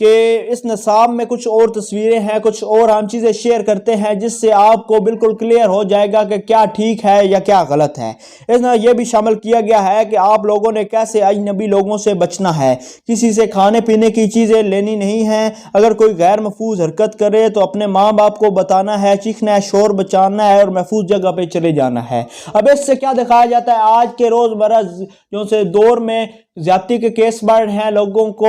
کہ اس نصاب میں کچھ اور تصویریں ہیں، کچھ اور ہم چیزیں شیئر کرتے ہیں جس سے آپ کو بالکل کلیئر ہو جائے گا کہ کیا ٹھیک ہے یا کیا غلط ہے۔ اس میں یہ بھی شامل کیا گیا ہے کہ آپ لوگوں نے کیسے اجنبی لوگوں سے بچنا ہے، کسی سے کھانے پینے کی چیزیں لینی نہیں ہیں، اگر کوئی غیر محفوظ حرکت کرے تو اپنے ماں باپ کو بتانا ہے، چیخنا ہے، شور بچانا ہے اور محفوظ جگہ پہ چلے جانا ہے۔ اب اس سے کیا دکھایا جاتا ہے، آج کے روزمرہ جو سے دور میں زیادتی کے کیس بڑھ رہے ہیں، لوگوں کو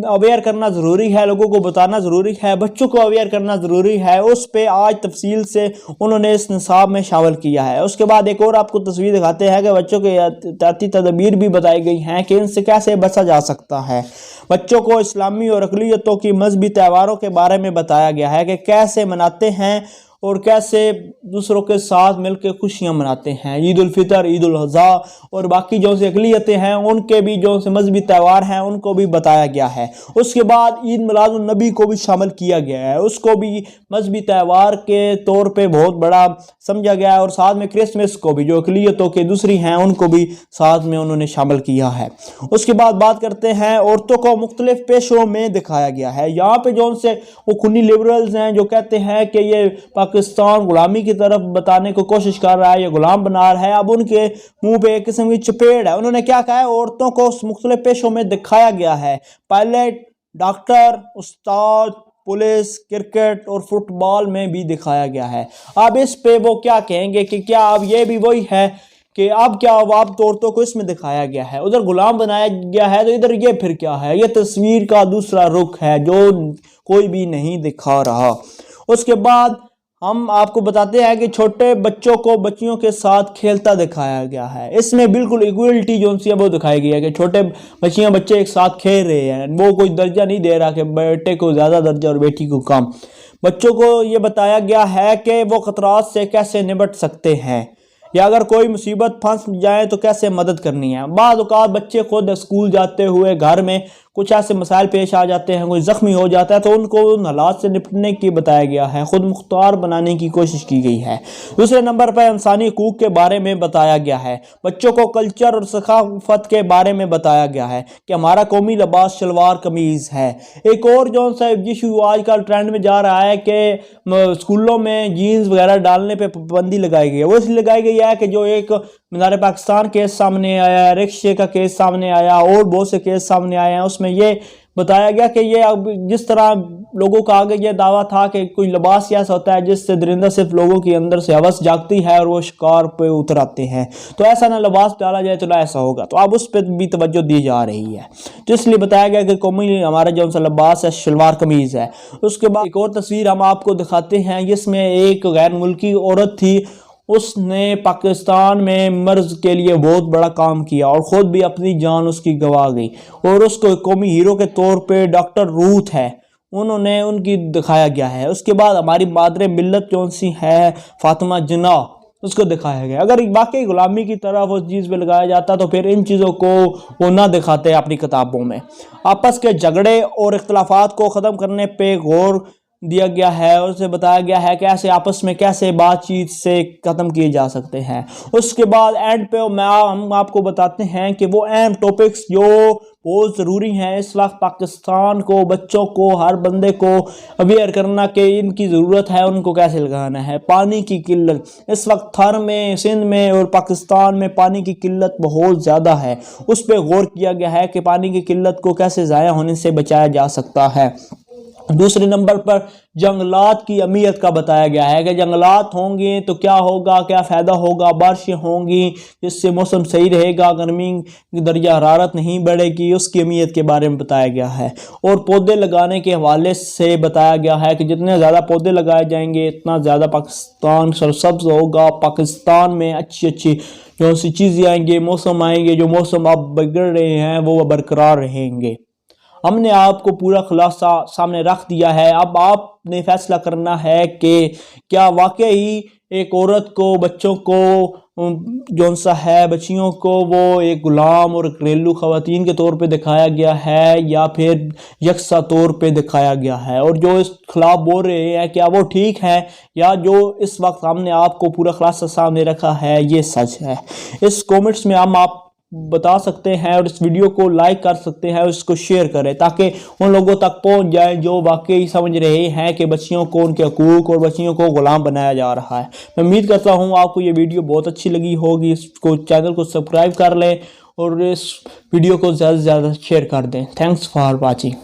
اویئر کرنا ضروری ہے، لوگوں کو بتانا ضروری ہے، بچوں کو اویئر کرنا ضروری ہے، اس پہ آج تفصیل سے انہوں نے اس نصاب میں شامل کیا ہے۔ اس کے بعد ایک اور آپ کو تصویر دکھاتے ہیں کہ بچوں کے احتیاطی تدابیر بھی بتائی گئی ہیں کہ ان سے کیسے بچا جا سکتا ہے۔ بچوں کو اسلامی اور اقلیتوں کی مذہبی تہواروں کے بارے میں بتایا گیا ہے کہ کیسے مناتے ہیں اور کیسے دوسروں کے ساتھ مل کے خوشیاں مناتے ہیں۔ عید الفطر، عید الاضحیٰ اور باقی جو سے اقلیتیں ہیں ان کے بھی جو سے مذہبی تہوار ہیں ان کو بھی بتایا گیا ہے۔ اس کے بعد عید میلاد النبی کو بھی شامل کیا گیا ہے، اس کو بھی مذہبی تہوار کے طور پہ بہت بڑا سمجھا گیا ہے، اور ساتھ میں کرسمس کو بھی جو اقلیتوں کے دوسری ہیں ان کو بھی ساتھ میں انہوں نے شامل کیا ہے۔ اس کے بعد بات کرتے ہیں عورتوں کو مختلف پیشوں میں دکھایا گیا ہے۔ یہاں پہ جو سے وہ خونی لبرلز ہیں جو کہتے ہیں کہ یہ پاکستان غلامی کی طرف بتانے کو کوشش کر رہا ہے، یہ غلام بنا رہا ہے، اب ان کے منہ پہ ایک قسم کی چپیڑ ہے۔ انہوں نے کیا کہا ہے، عورتوں کو مختلف پیشوں میں دکھایا گیا ہے، پائلٹ، ڈاکٹر، استاد، پولیس، کرکٹ اور فٹ بال میں بھی دکھایا گیا ہے۔ اب اس پہ وہ کیا کہیں گے کہ کیا اب یہ بھی وہی ہے کہ اب کیا آپ عورتوں کو اس میں دکھایا گیا ہے، ادھر غلام بنایا گیا ہے تو ادھر یہ پھر کیا ہے؟ یہ تصویر کا دوسرا رخ ہے جو کوئی بھی نہیں دکھا رہا۔ اس کے بعد ہم آپ کو بتاتے ہیں کہ چھوٹے بچوں کو بچیوں کے ساتھ کھیلتا دکھایا گیا ہے۔ اس میں بالکل ایکویلٹی جو سی ہے وہ دکھائی گئی ہے کہ چھوٹے بچے ایک ساتھ کھیل رہے ہیں، وہ کوئی درجہ نہیں دے رہا کہ بیٹے کو زیادہ درجہ اور بیٹی کو کم۔ بچوں کو یہ بتایا گیا ہے کہ وہ خطرات سے کیسے نمٹ سکتے ہیں، یا اگر کوئی مصیبت پھنس جائے تو کیسے مدد کرنی ہے۔ بعض اوقات بچے خود اسکول جاتے ہوئے گھر میں کچھ ایسے مسائل پیش آ جاتے ہیں، کوئی زخمی ہو جاتا ہے تو ان کو ان حالات سے نپٹنے کی بتایا گیا ہے، خود مختار بنانے کی کوشش کی گئی ہے۔ دوسرے نمبر پر انسانی حقوق کے بارے میں بتایا گیا ہے، بچوں کو کلچر اور ثقافت کے بارے میں بتایا گیا ہے کہ ہمارا قومی لباس شلوار قمیض ہے۔ ایک اور جو سا ایشو آج کل ٹرینڈ میں جا رہا ہے کہ اسکولوں میں جینز وغیرہ ڈالنے پہ پابندی لگائی گئی ہے، وہ اس لیے لگائی گئی ہے کہ جو ایک مینار پاکستان کیس سامنے آیا، رکشے کا کیس سامنے آیا اور بہت سے کیس سامنے آئے ہیں، اس میں یہ بتایا گیا کہ یہ اب جس طرح لوگوں کا آگے یہ دعویٰ تھا کہ کوئی لباس ایسا ہوتا ہے جس سے درندہ صرف لوگوں کی اندر سے ہوس جاگتی ہے اور وہ شکار پہ اتر آتے ہیں، تو ایسا نہ لباس ڈالا جائے تو نہ ایسا ہوگا، تو اب اس پہ بھی توجہ دی جا رہی ہے، تو اس لیے بتایا گیا کہ قومی ہمارا جو سا لباس ہے شلوار قمیض ہے۔ اس کے بعد ایک اور تصویر ہم آپ کو دکھاتے ہیں جس میں ایک غیر ملکی عورت تھی، اس نے پاکستان میں مرض کے لیے بہت بڑا کام کیا اور خود بھی اپنی جان اس کی گوا گئی، اور اس کو قومی ہیرو کے طور پہ ڈاکٹر روتھ ہے، ان کی دکھایا گیا ہے۔ اس کے بعد ہماری مادر ملت جو سی ہے فاطمہ جناح، اس کو دکھایا گیا۔ اگر واقعی غلامی کی طرف اس چیز پہ لگایا جاتا تو پھر ان چیزوں کو وہ نہ دکھاتے اپنی کتابوں میں۔ آپس کے جھگڑے اور اختلافات کو ختم کرنے پہ غور دیا گیا ہے، اور اسے بتایا گیا ہے کہ ایسے آپس میں کیسے بات چیت سے ختم کیے جا سکتے ہیں۔ اس کے بعد اینڈ پہ ہم آپ کو بتاتے ہیں کہ وہ اہم ٹاپکس جو بہت ضروری ہیں اس وقت پاکستان کو، بچوں کو، ہر بندے کو اویئر کرنا کہ ان کی ضرورت ہے، ان کو کیسے لگانا ہے۔ پانی کی قلت اس وقت تھر میں، سندھ میں اور پاکستان میں پانی کی قلت بہت زیادہ ہے، اس پہ غور کیا گیا ہے کہ پانی کی قلت کو کیسے ضائع ہونے سے بچایا جا سکتا ہے۔ دوسرے نمبر پر جنگلات کی اہمیت کا بتایا گیا ہے کہ جنگلات ہوں گے تو کیا ہوگا، کیا فائدہ ہوگا، بارشیں ہوں گی جس سے موسم صحیح رہے گا، گرمی کی درجہ حرارت نہیں بڑھے گی، اس کی اہمیت کے بارے میں بتایا گیا ہے۔ اور پودے لگانے کے حوالے سے بتایا گیا ہے کہ جتنے زیادہ پودے لگائے جائیں گے اتنا زیادہ پاکستان سرسبز ہوگا، پاکستان میں اچھی جو سی چیزیں آئیں گے، موسم آئیں گے، جو موسم اب بگڑ رہے ہیں وہ برقرار رہیں گے۔ ہم نے آپ کو پورا خلاصہ سامنے رکھ دیا ہے، اب آپ نے فیصلہ کرنا ہے کہ کیا واقعی ایک عورت کو، بچوں کو جو سا ہے بچیوں کو وہ ایک غلام اور گھریلو خواتین کے طور پہ دکھایا گیا ہے یا پھر یکساں طور پہ دکھایا گیا ہے، اور جو اس خلاف بول رہے ہیں کیا وہ ٹھیک ہے، یا جو اس وقت ہم نے آپ کو پورا خلاصہ سامنے رکھا ہے یہ سچ ہے۔ اس کومنٹس میں ہم آپ بتا سکتے ہیں اور اس ویڈیو کو لائک کر سکتے ہیں اور اس کو شیئر کریں تاکہ ان لوگوں تک پہنچ جائے جو واقعی سمجھ رہے ہیں کہ بچیوں کو ان کے حقوق اور بچیوں کو غلام بنایا جا رہا ہے۔ میں امید کرتا ہوں آپ کو یہ ویڈیو بہت اچھی لگی ہوگی، اس کو چینل کو سبسکرائب کر لیں اور اس ویڈیو کو زیادہ سے زیادہ شیئر کر دیں۔ Thanks for watching.